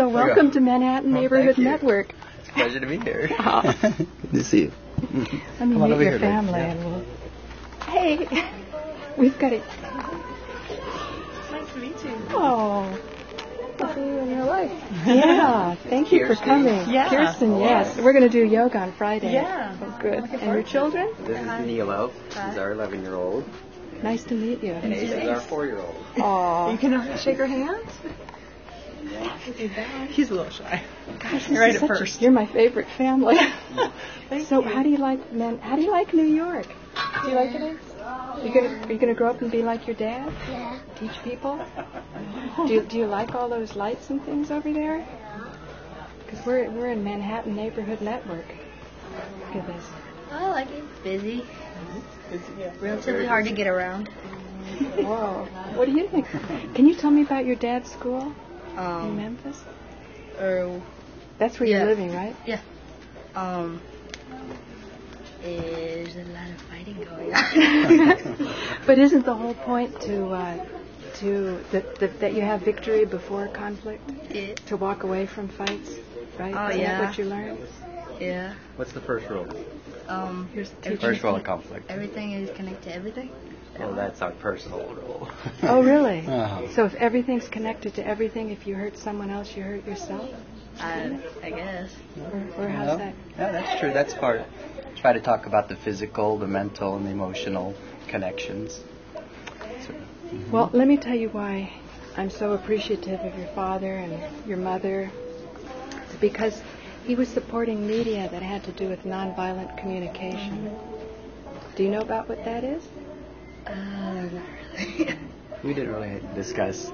So welcome to Manhattan Neighborhood thank you. Network. It's a pleasure to be here. Good to see you. Let me meet your family. And we'll... Hey, we've got a... Nice to meet you. Oh, to see you in your life. Yeah, thank you for coming. Yeah. Kirsten, yes. We're going to do yoga on Friday. Yeah. Oh, good. And your children? This is Nilo. He's our 11-year-old. Nice to meet you. And Ace is our 4-year-old. Aw. You can shake her hand? He's a little shy. Gosh, You're right at first. You're my favorite family. So you. how do you like New York? Do you like it? Are you gonna grow up and be like your dad? Yeah. Teach people? Do you like all those lights and things over there? Because we're in Manhattan Neighborhood Network. Look at this. I like it. Busy. Yeah. Relatively hard to get around. Whoa. What do you think? Can you tell me about your dad's school in Memphis? That's where you're living, right? Yeah. There's a lot of fighting going on. But isn't the whole point that you have victory before conflict? Yeah. To walk away from fights, right? Oh, Isn't yeah. that what you learned? Yeah. What's the first rule? First rule of conflict. Everything is connected to everything. Well, that's our personal rule. Oh, really? Uh-huh. So if everything's connected to everything, if you hurt someone else, you hurt yourself? I guess. Or how's that? Yeah, that's true. That's part. Try to talk about the physical, the mental, and the emotional connections. So, Well, let me tell you why I'm so appreciative of your father and your mother. It's because he was supporting media that had to do with nonviolent communication. Do you know about what that is? Not really. we didn't really discuss,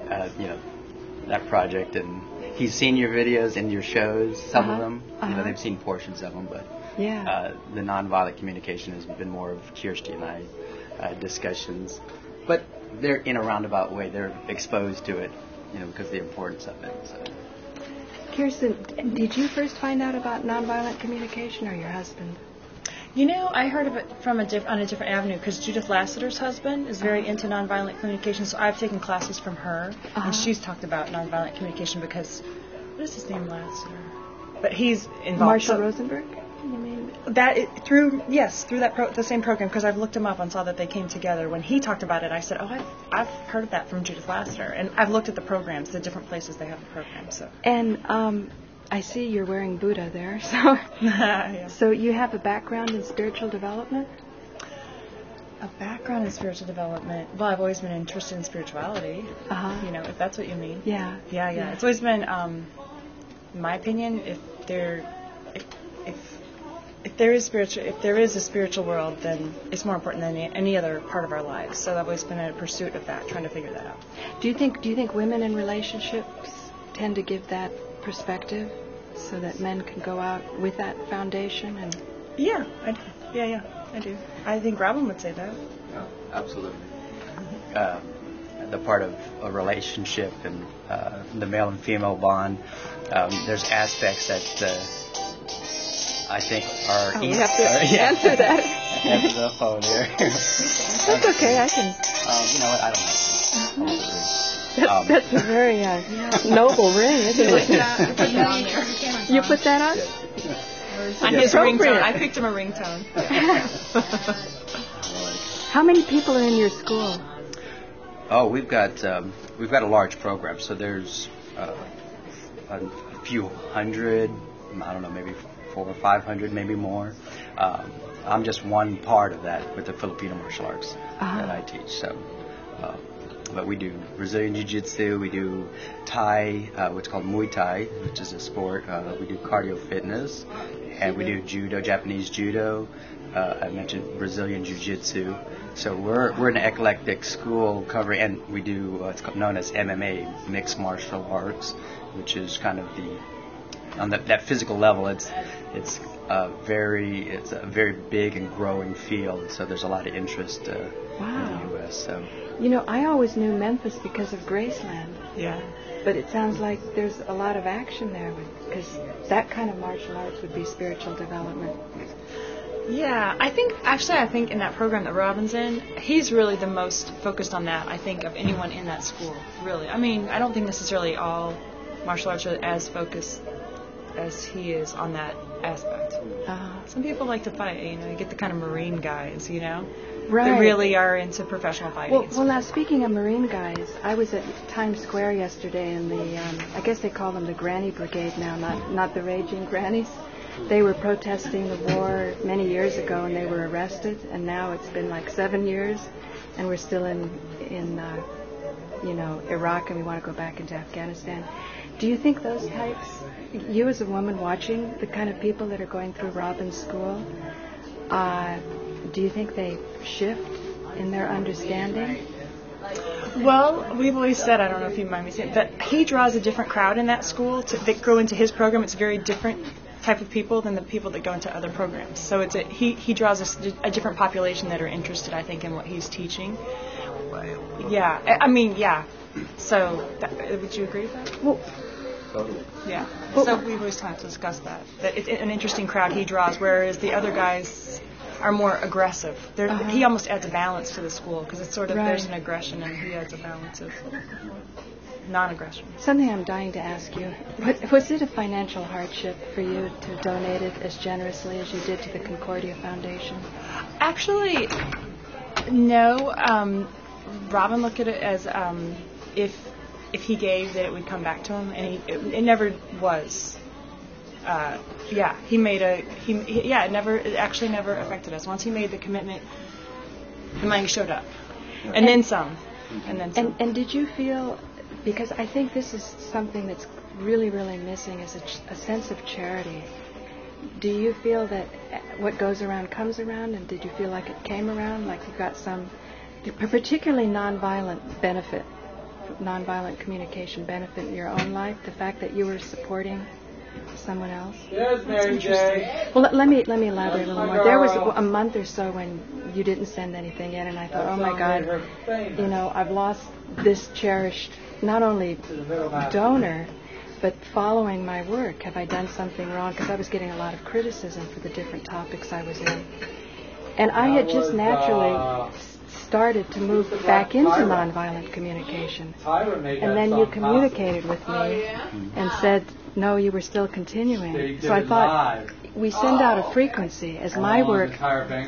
that project, and he's seen your videos and your shows, some of them. They've seen portions of them, but Yeah. the nonviolent communication has been more of Kirsten and I discussions. But they're in a roundabout way. They're exposed to it, because of the importance of it. So. Kirsten, did you first find out about nonviolent communication or your husband? I heard of it on a different avenue because Judith Lassiter's husband is very into nonviolent communication, so I've taken classes from her, and she's talked about nonviolent communication because, what is his name, Lassiter? But he's involved. Marshall Rosenberg? You mean? Through the same program, because I've looked him up and saw that they came together. When he talked about it, I said, I've heard of that from Judith Lassiter, and I've looked at the programs, the different places they have the program. So. And I see you're wearing Buddha there, so Yeah. So you have a background in spiritual development? A background in spiritual development. Well, I've always been interested in spirituality. If that's what you mean. Yeah. Yeah. It's always been, in my opinion, if there is a spiritual world, then it's more important than any other part of our lives. So I've always been in a pursuit of that, trying to figure that out. Do you think women in relationships tend to give that perspective so that men can go out with that foundation? And Yeah, I do. Yeah, I do. I think Robin would say that. Oh, absolutely. The part of a relationship and the male and female bond, there's aspects that I think are we have to answer that. Answer the phone here. That's okay. I can. You know what? I don't have to. That's a very noble ring, isn't it? You put that on? On his ringtone. I picked him a ringtone. How many people are in your school? Oh, we've got a large program. So there's a few hundred. I don't know, maybe 400 or 500, maybe more. I'm just one part of that with the Filipino martial arts that I teach. So. But we do Brazilian Jiu-Jitsu, we do Thai, what's called Muay Thai, which is a sport. We do cardio fitness, and we do judo, Japanese judo. I mentioned Brazilian Jiu-Jitsu. So we're an eclectic school covering, and we do what's known as MMA, mixed martial arts, which is kind of on that physical level. It's a very big and growing field. So there's a lot of interest in the U.S. So. I always knew Memphis because of Graceland. Yeah. But it sounds like there's a lot of action there, because that kind of martial arts would be spiritual development. Yeah, I think in that program that Robin's in, he's really the most focused on that, I think, of anyone in that school, really. I mean, I don't think necessarily all martial arts are as focused as he is on that aspect. Some people like to fight, you get the kind of Marine guys, Right. that really are into professional fighting. Well, now speaking of Marine guys, I was at Times Square yesterday, and I guess they call them the Granny Brigade now, not the Raging Grannies. They were protesting the war many years ago, and they were arrested, and now it's been like 7 years, and we're still in Iraq, and we want to go back into Afghanistan. Do you think those types, you as a woman watching the kind of people that are going through Robin's school, do you think they shift in their understanding? Well, we've always said, I don't know if you mind me saying, that he draws a different crowd in that school that go into his program. It's a very different type of people than the people that go into other programs. So he draws a different population that are interested, I think, in what he's teaching. Yeah, I mean, yeah. So, would you agree with that? Well, Totally. Yeah. So we've always tried to discuss that. That it's an interesting crowd he draws, whereas the other guys are more aggressive. He almost adds a balance to the school because it's sort of there's an aggression and he adds a balance of non-aggression. Something I'm dying to ask you. Was it a financial hardship for you to donate it as generously as you did to the Concordia Foundation? Actually, no. Robin looked at it as if he gave, that it would come back to him, and it never was. It actually never affected us. Once he made the commitment, the money showed up, and then some, and then some. And did you feel, because I think this is something that's really, really missing, is a sense of charity. Do you feel that what goes around comes around, and did you feel like it came around, like you got some, particularly nonviolent communication benefit in your own life, the fact that you were supporting someone else? Yes, Mary J. Well, let me elaborate a little more. There was a month or so when you didn't send anything in, and I thought, oh my God, I've lost this cherished, not only donor, but following my work. Have I done something wrong? Because I was getting a lot of criticism for the different topics I was in. And I had just naturally started to move back into nonviolent communication. And then you communicated with me and said, no, you were still continuing. So I thought, we send out a frequency. As my work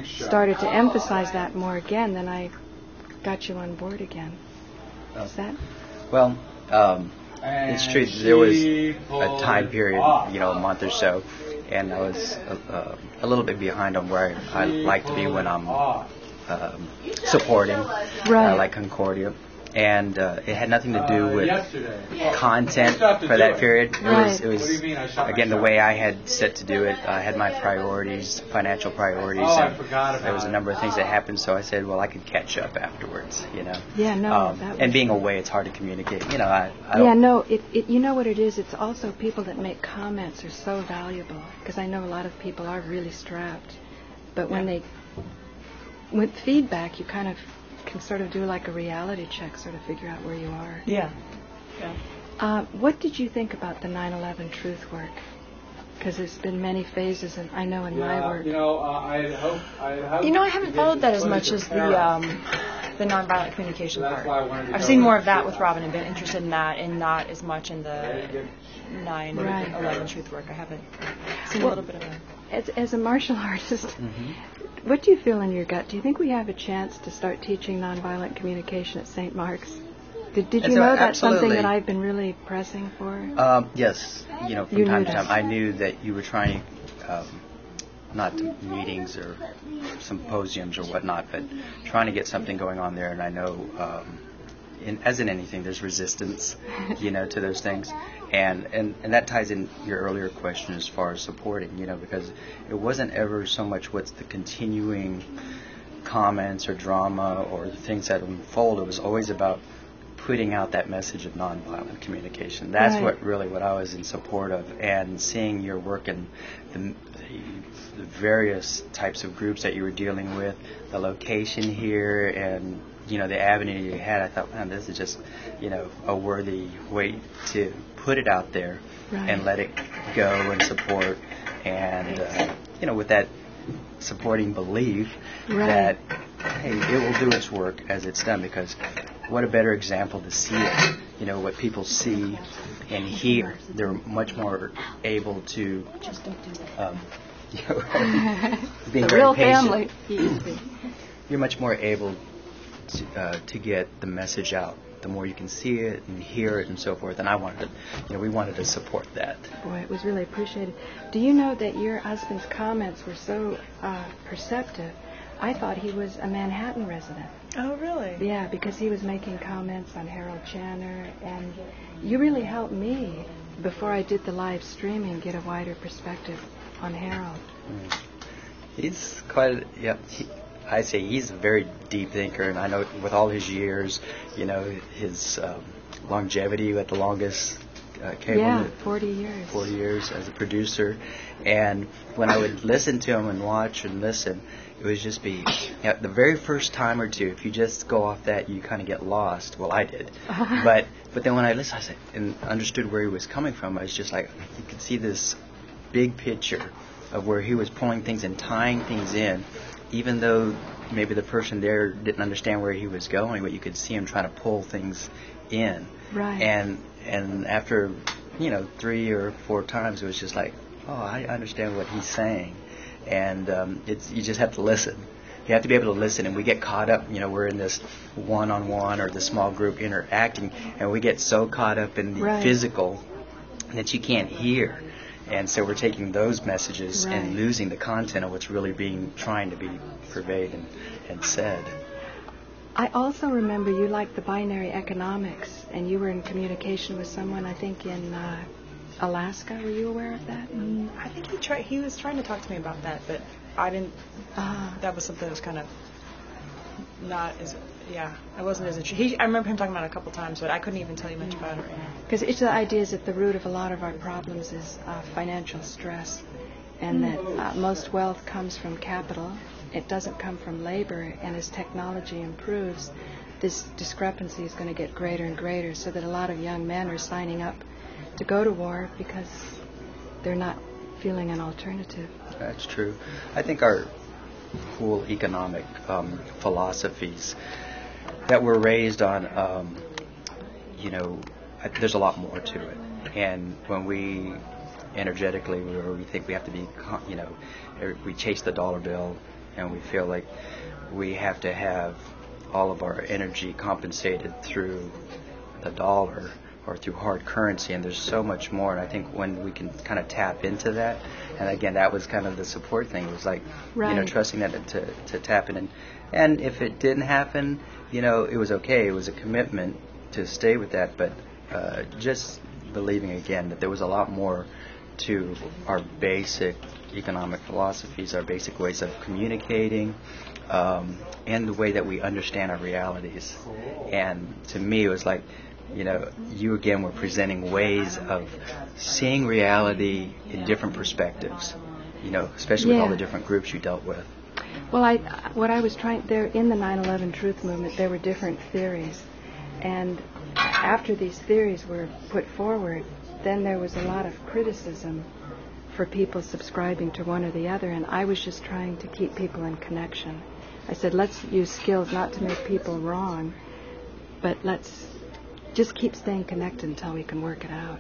started to emphasize that more again, then I got you on board again. Is that? Well, it's true. There was a time period, a month or so, and I was a little bit behind on where I like to be when I'm supporting, like Concordia. And it had nothing to do with content for that period. It was again, the way I had set to do it. I had my priorities, financial priorities, and there was a number of things that happened, so I said, well, I could catch up afterwards, Yeah, no. And being away, it's hard to communicate. You know what it is? It's also people that make comments are so valuable, because I know a lot of people are really strapped. But with feedback, you kind of can sort of do like a reality check, sort of figure out where you are. Yeah. What did you think about the 9/11 truth work? Because there's been many phases, and I know in my work. I haven't followed that as much as the nonviolent communication part. I've seen more of that with Robin and been interested in that, and not as much in the 9/11 truth work. I haven't seen a little bit of that. As a martial artist, what do you feel in your gut? Do you think we have a chance to start teaching nonviolent communication at St. Mark's? Did you know that's something that I've been really pressing for? Yes. From time to time, I knew that you were trying, not meetings or symposiums or whatnot, but trying to get something going on there. And I know, as in anything, there's resistance, to those things. And that ties in your earlier question as far as supporting, because it wasn't ever so much what's the continuing comments or drama or the things that unfold. It was always about putting out that message of nonviolent communication. That's what I was in support of, and seeing your work in the various types of groups that you were dealing with, the location here, and the avenue you had. I thought, man, this is just a worthy way to put it out there and let it go and support, and with that supporting belief that hey, it will do its work as it's done, because what a better example to see it, what people see and hear. They're much more able to being the very real patient. family. Easy. You're much more able to get the message out. The more you can see it and hear it and so forth. And we wanted to support that. Boy, it was really appreciated. Do you know that your husband's comments were so perceptive? I thought he was a Manhattan resident. Oh, really? Yeah, because he was making comments on Harold Channer, and you really helped me, before I did the live streaming, get a wider perspective on Harold. He's quite, I say he's a very deep thinker, and I know with all his years, his longevity at the longest cable. Yeah, 40 years. 40 years as a producer. And when I would listen to him and watch and listen, it would just be, the very first time or two, if you just go off that, you kind of get lost. Well, I did. But then when I listened, I said, and understood where he was coming from, I was just like, you could see this big picture of where he was pulling things and tying things in, even though maybe the person there didn't understand where he was going, but you could see him trying to pull things in. Right. And after, 3 or 4 times, it was just like, oh, I understand what he's saying. And you just have to listen. You have to be able to listen, and we get caught up. We're in this one-on-one or the small group interacting, and we get so caught up in the physical that you can't hear. And so we're taking those messages and losing the content of what's really trying to be purveyed and said. I also remember you liked the binary economics, and you were in communication with someone, I think, in Alaska. Were you aware of that? I think he was trying to talk to me about that, but I didn't. That was something that was kind of not as. Yeah, I wasn't as interested. I remember him talking about it a couple times, but I couldn't even tell you much about it right now. Because each of the ideas at the root of a lot of our problems is financial stress, and that most wealth comes from capital. It doesn't come from labor, and as technology improves, this discrepancy is going to get greater and greater, so that a lot of young men are signing up to go to war because they're not feeling an alternative. That's true. I think our whole economic philosophies that were raised on, there's a lot more to it. And when we energetically, we think we have to be, we chase the dollar bill, and we feel like we have to have all of our energy compensated through the dollar or through hard currency, and there's so much more. And I think when we can kind of tap into that, and again, that was kind of the support thing. It was like, trusting that to tap in. And if it didn't happen, it was okay. It was a commitment to stay with that, but just believing again that there was a lot more to our basic economic philosophies, our basic ways of communicating, and the way that we understand our realities. And to me, it was like, you again were presenting ways of seeing reality in different perspectives, especially with all the different groups you dealt with. Well, what I was trying, there in the 9/11 Truth Movement, there were different theories. And after these theories were put forward, then there was a lot of criticism for people subscribing to one or the other, and I was just trying to keep people in connection. I said, let's use skills not to make people wrong, but let's just keep staying connected until we can work it out.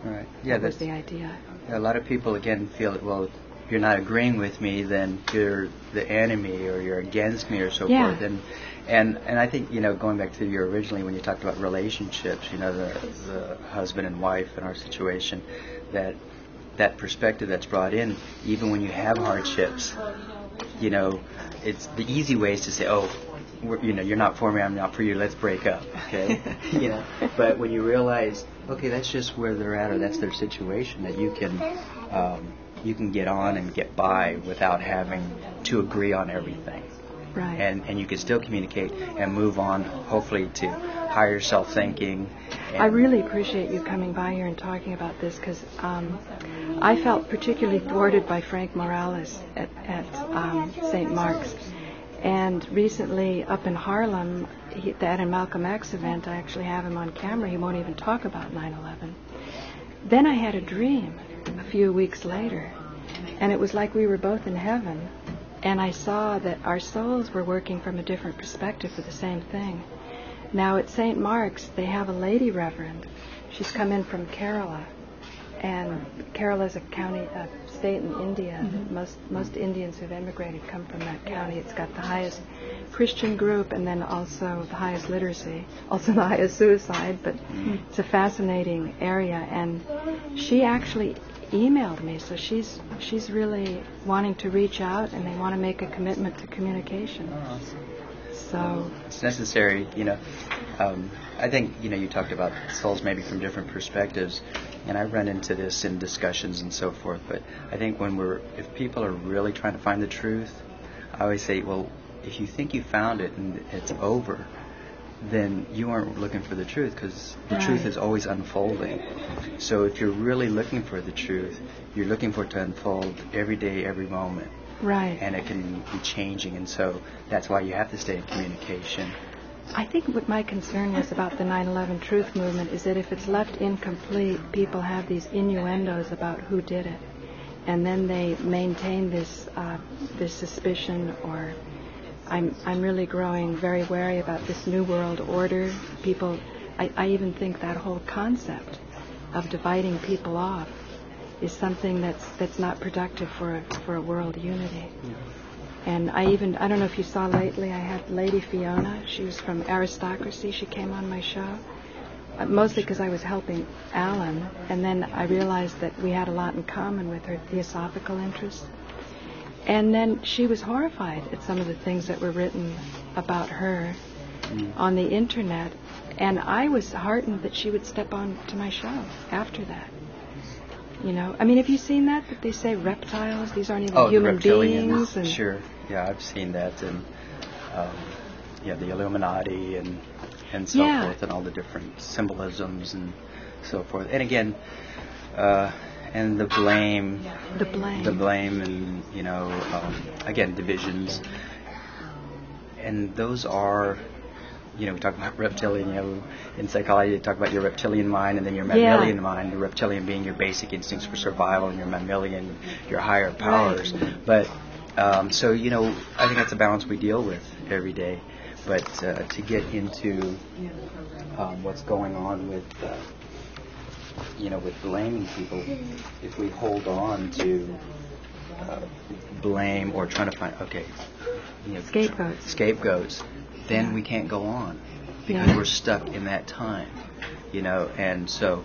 Right. Yeah, that was the idea. Yeah, a lot of people, again, feel that, well, if you're not agreeing with me, then you're the enemy or you're against me or so forth. And I think, going back to you originally when you talked about relationships, the husband and wife in our situation, that perspective that's brought in, even when you have hardships, it's the easy way is to say, oh, you're not for me, I'm not for you, let's break up, okay? But when you realize, okay, that's just where they're at, or that's their situation, that you can get on and get by without having to agree on everything. Right. And you can still communicate and move on, hopefully, to higher self-thinking. I really appreciate you coming by here and talking about this, because I felt particularly thwarted by Frank Morales at St. Mark's. And recently, up in Harlem, at a Malcolm X event, I actually have him on camera. He won't even talk about 9/11. Then I had a dream a few weeks later, and it was like we were both in heaven. And I saw that our souls were working from a different perspective for the same thing. Now at St. Mark's, they have a lady reverend. She's come in from Kerala, and Kerala is a county, a state in India. Most Indians who've emigrated come from that county. It's got the highest Christian group, and then also the highest literacy, also the highest suicide. But it's a fascinating area, and she actually emailed me, so she's really wanting to reach out, and they want to make a commitment to communication. So it's necessary, I think, you talked about souls maybe from different perspectives, and I run into this in discussions and so forth, but I think if people are really trying to find the truth, I always say, well, if you think you found it and it's over, then you aren't looking for the truth, because the truth is always unfolding. So if you're really looking for the truth, you're looking for it to unfold every day, every moment. Right. And it can be changing, and so that's why you have to stay in communication. I think what my concern was about the 9/11 truth movement is that if it's left incomplete, people have these innuendos about who did it, and then they maintain this suspicion. Or I'm really growing very wary about this new world order. People, I even think that whole concept of dividing people off is something that's not productive for a world unity. And I don't know if you saw lately, I had Lady Fiona. She was from Aristocracy. She came on my show, mostly because I was helping Alan. And then I realized that we had a lot in common with her theosophical interests. And then she was horrified at some of the things that were written about her on the internet. And I was heartened that she would step on to my show after that. I mean, have you seen that they say reptiles? These aren't even human beings. And sure, yeah, I've seen that, and the Illuminati and so forth, and all the different symbolisms and so forth. And again, and the blame, and again, divisions, and those are. We talk about reptilian, in psychology, you talk about your reptilian mind and then your mammalian mind, the reptilian being your basic instincts for survival, and your mammalian, your higher powers. But, I think that's a balance we deal with every day. But to get into what's going on with, with blaming people, if we hold on to blame or trying to find, scapegoats, then we can't go on because we're stuck in that time, and so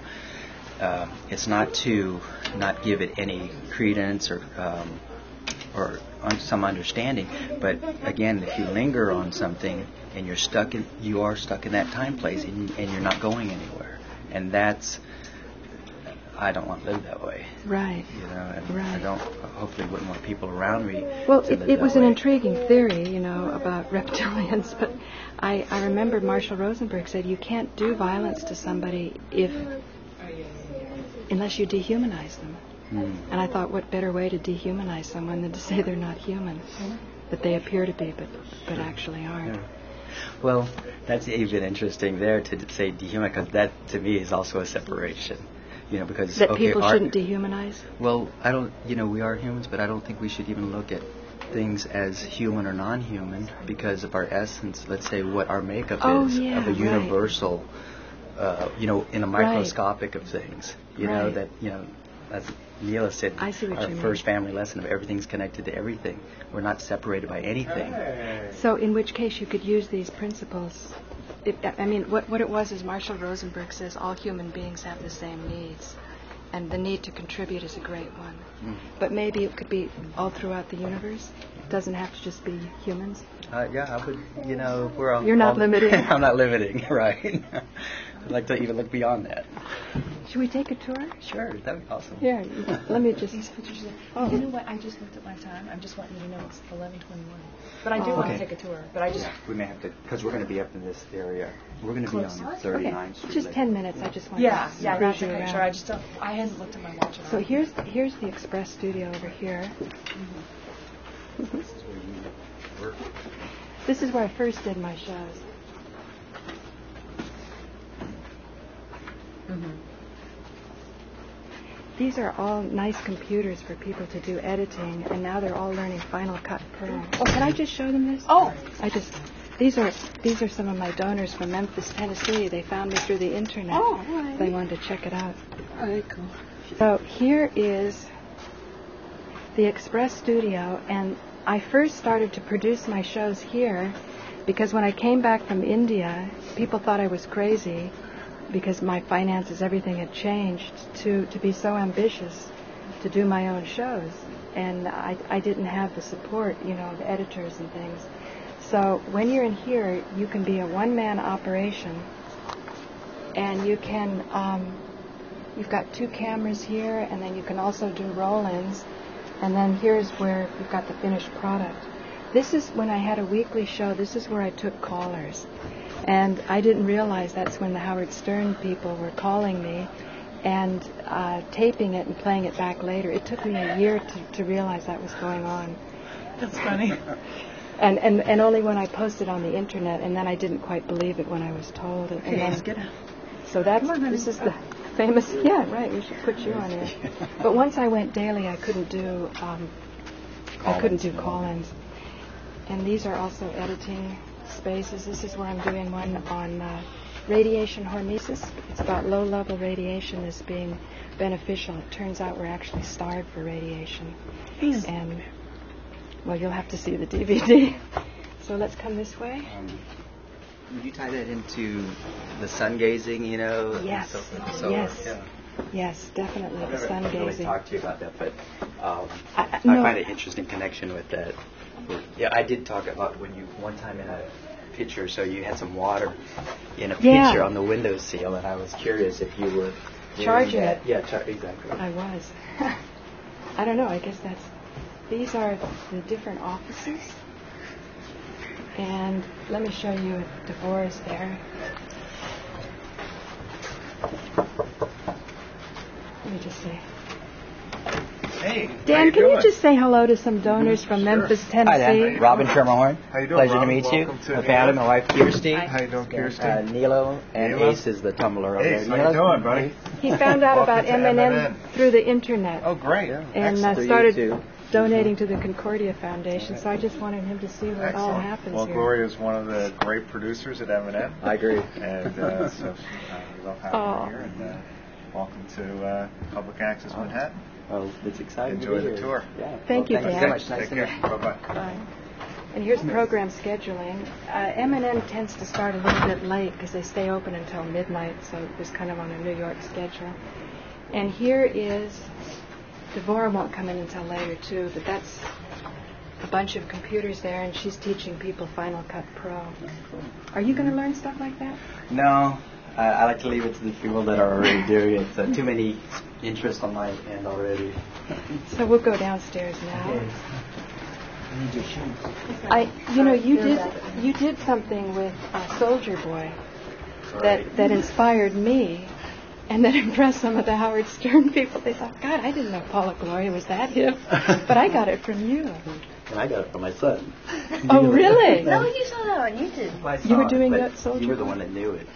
it's not to not give it any credence or some understanding, but again, if you linger on something and you are stuck in that time place and you're not going anywhere, and I don't want to live that way. Right. I hopefully wouldn't want people around me. Well, to live it was that an way. intriguing theory, about reptilians, but I remember Marshall Rosenberg said you can't do violence to somebody unless you dehumanize them. And I thought, what better way to dehumanize someone than to say they're not human, that they appear to be, but actually aren't. Yeah. Well, that's even interesting there to say dehumanize, because that to me is also a separation. Because that people shouldn't dehumanize? Well, I don't. We are humans, but I don't think we should even look at things as human or non-human because of our essence. Let's say what our makeup is of a universal, in a microscopic of things. That as Neela said, I see what our you first family lesson of everything's connected to everything. We're not separated by anything. So, in which case, you could use these principles. What it was is Marshall Rosenberg says all human beings have the same needs, and the need to contribute is a great one. But maybe it could be all throughout the universe. It doesn't have to just be humans. I would. We're all. You're not limiting. I'm not limiting, right? I'd like to even look beyond that. Should we take a tour? Sure, that would be awesome. Here, let me just. Oh. You know what? I just looked at my time. I'm just wanting you to know it's 11:21. But I do want to take a tour. But I just. We may have to, because we're going to be up in this area. We're going to be on 39th Street. Just 10 minutes. I just want Yeah, to that's cruise you okay. around. Sure. I just don't. I hadn't looked at my watch. So here's the Express Studio over here. This is where I first did my shows. These are all nice computers for people to do editing, and now they're all learning Final Cut Pro. Oh, can I just show them this? Oh. These are some of my donors from Memphis, Tennessee. They found me through the internet. Oh, all right. They wanted to check it out. All right, cool. So here is the Express Studio, and I first started to produce my shows here because when I came back from India, people thought I was crazy because my finances, everything had changed to be so ambitious to do my own shows. And I didn't have the support, of editors and things. So when you're in here, you can be a one-man operation, and you can, you've got 2 cameras here, and then you can also do roll-ins, and then here's where you've got the finished product. This is when I had a weekly show, this is where I took callers. And I didn't realize that's when the Howard Stern people were calling me and taping it and playing it back later. It took me a year to realize that was going on. That's funny. And only when I posted on the internet, and then I didn't quite believe it when I was told. And then, so this is the famous. Yeah, right. We should put you on here. But once I went daily, I couldn't do call-ins. And these are also editing spaces. This is where I'm doing one on radiation hormesis. It's about low-level radiation as being beneficial. It turns out we're actually starved for radiation. And, well, you'll have to see the DVD. So let's come this way. Would you tie that into the sun gazing, Yes. and so forth? So, yes. Yeah. Yes, definitely, the sun I really gazing. talked to you about that, but I no. find an interesting connection with that. Yeah, I did talk about when you one time in a picture, so you had some water in a picture on the windowsill, and I was curious if you were Charging it. Yeah, exactly. I was. I don't know. I guess these are the different offices. And let me show you DeVore's there. Let me just say. Hey, Dan, can you just say hello to some donors from Memphis, Tennessee? Hi, Dan. Robin Schermerhorn. How you doing, Pleasure Robin? to meet you. Welcome to My family, my wife, Kirsten. How you doing, Kirsten? Nilo and Nilo. Ace is the tumbler over Ace, there. how you doing, buddy? He found out about Welcome to MNN through the internet. Oh, great. And Through you started too. donating to the Concordia Foundation. So I just wanted him to see what all happens Well, here. Gloria is one of the great producers at M&M. I agree. And so we love having you here. And welcome to Public Access Manhattan. Oh, it's exciting. Enjoy to be the here. tour. Yeah. Thank you, Thank Dan. so much. Nice Take to care. meet you. Bye-bye. Bye. And here's program scheduling. MNN tends to start a little bit late because they stay open until midnight, so it was kind of on a New York schedule. And here is, Devora won't come in until later too, but that's a bunch of computers there, and she's teaching people Final Cut Pro. Are you going to learn stuff like that? No, I like to leave it to the people that are already doing it. Too many interests on my end already. So we'll go downstairs now. Okay. I need your shoes. You did something with Soldier Boy that inspired me, and that impressed some of the Howard Stern people. They thought, God, I didn't know Paula Gloria was that hip, but I got it from you. And I got it from my son. Oh, really? No, you saw that on YouTube. You were doing that Soldier You were the Boy? one that knew it.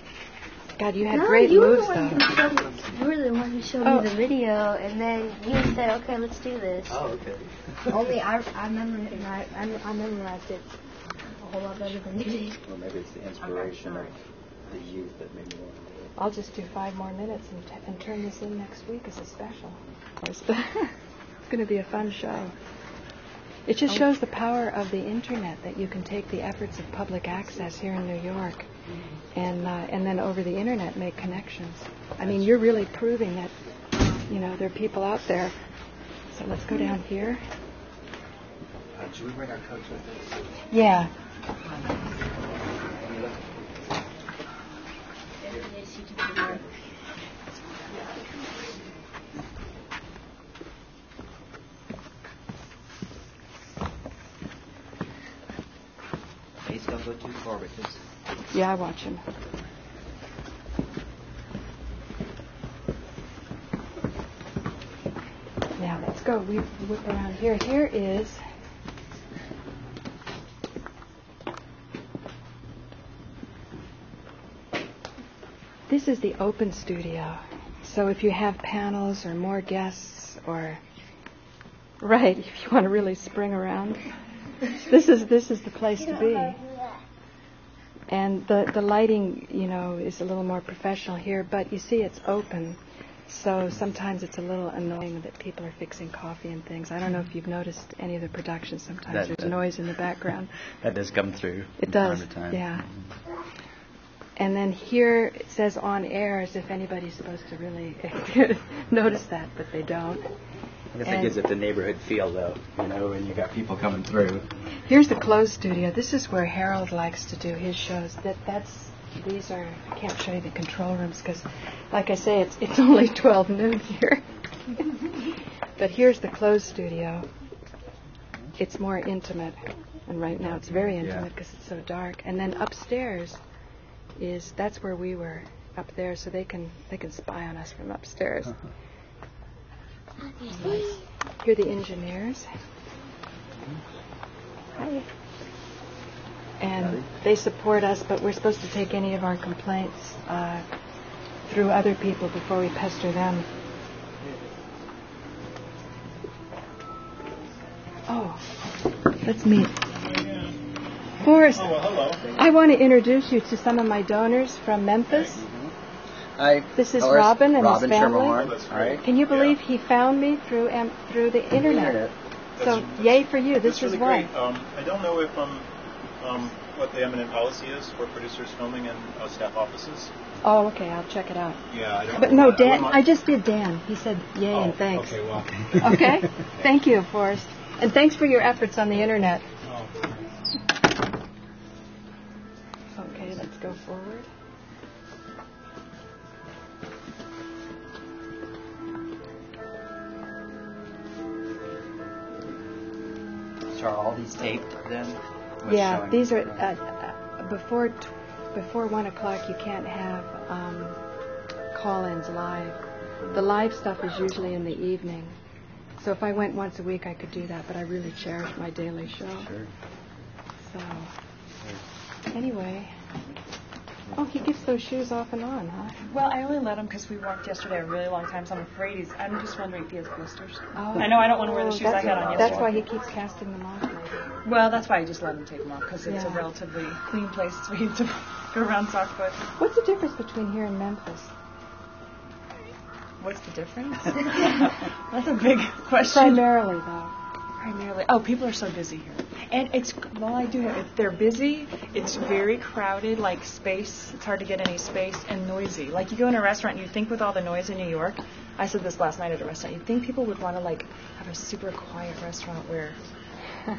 God, you had No, great you were moves, the one though. who showed me. You were the one who showed Oh. me the video, and then you said, "Okay, let's do this." Oh, okay. Only I memorized it a whole lot better than you did. Well, maybe it's the inspiration of the youth that made me want to do it. I'll just do 5 more minutes and turn this in next week as a special. It's going to be a fun show. It just shows the power of the internet, that you can take the efforts of public access here in New York and then over the internet make connections. I mean, you're really proving that, there are people out there. So let's go down here. Should we bring our coach with us? Yeah. Ace, don't go too far with this. Yeah, I watch him. Now let's go. We whip around here. Here is this is the open studio. So if you have panels or more guests or right, if you want to really spring around, this is the place to be. And the lighting, is a little more professional here, but you see it's open. So sometimes it's a little annoying that people are fixing coffee and things. I don't know if you've noticed any of the productions. Sometimes there's noise in the background. That does come through. It does, from time to time. yeah. And then here it says on air as if anybody's supposed to really notice that, but they don't. I guess it gives it the neighborhood feel, though, when you got people coming through. Here's the closed studio. This is where Harold likes to do his shows. These are, I can't show you the control rooms because, like I say, it's only 12 noon here. But here's the closed studio. It's more intimate, and right now it's very intimate because it's so dark. And then upstairs that's where we were up there, so they can spy on us from upstairs. Here are the engineers. Hi. And they support us, but we're supposed to take any of our complaints through other people before we pester them. Oh, let's meet. Forrest, hello. I want to introduce you to some of my donors from Memphis. Hi. This is Robin and his family. Schermerhorn. All right. Can you believe he found me through the internet? So, yay for you. This is why. Great. I don't know if what the eminent policy is for producers filming in staff offices. Oh, okay. I'll check it out. Yeah, I don't But know. no, Dan. I just did Dan. He said yay and thanks. Okay, well. Okay. Thank you, Forrest, and thanks for your efforts on the internet. Okay, let's go forward. So are all these taped then? What's Yeah, showing? these are before 1 o'clock. You can't have call-ins live. The live stuff is usually in the evening. So if I went once a week, I could do that. But I really cherish my daily show. Sure. So anyway, oh, he gets those shoes off and on, huh? Well, I only let him because we walked yesterday a really long time, so I'm afraid I'm just wondering if he has blisters. Oh. I know I don't want to wear the shoes I had on yesterday. That's why he keeps casting them off. Maybe. Well, that's why I just let him take them off, because it's a Yeah. relatively clean place for you to go around sockfoot. What's the difference between here and Memphis? What's the difference? That's a big question. Primarily, though. Primarily. Oh, people are so busy here. And if they're busy, it's very crowded, like space. It's hard to get any space, and noisy. Like you go in a restaurant and you think with all the noise in New York, I said this last night at a restaurant, you'd think people would want to have a super quiet restaurant where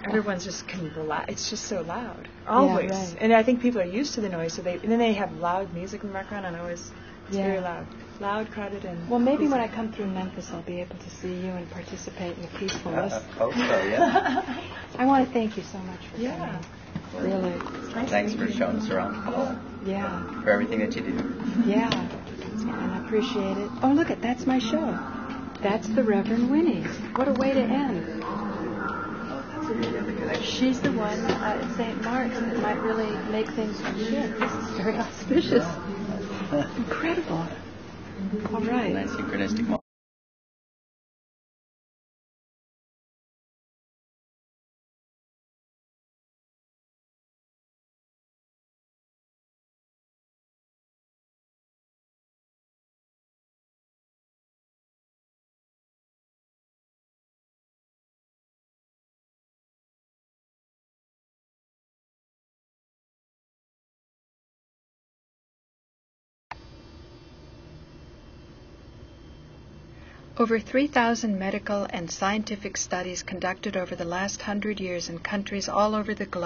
everyone's just can relax. It's just so loud. Always. Yeah, right. And I think people are used to the noise, and then they have loud music in the background, and it's very loud. Loud, crowded, and... Well, maybe when I come through Memphis, I'll be able to see you and participate in the peacefulness. Hope so, yeah. I want to thank you so much for coming. Really. Thanks for showing us around. Yeah. For everything that you do. Yeah. And I appreciate it. Oh, look, that's my show. That's the Reverend Winnie. What a way to end. She's the one at St. Mark's that might really make things legit. This is very auspicious. Incredible. All right. Nice synchronistic moment. Over 3,000 medical and scientific studies conducted over the last 100 years in countries all over the globe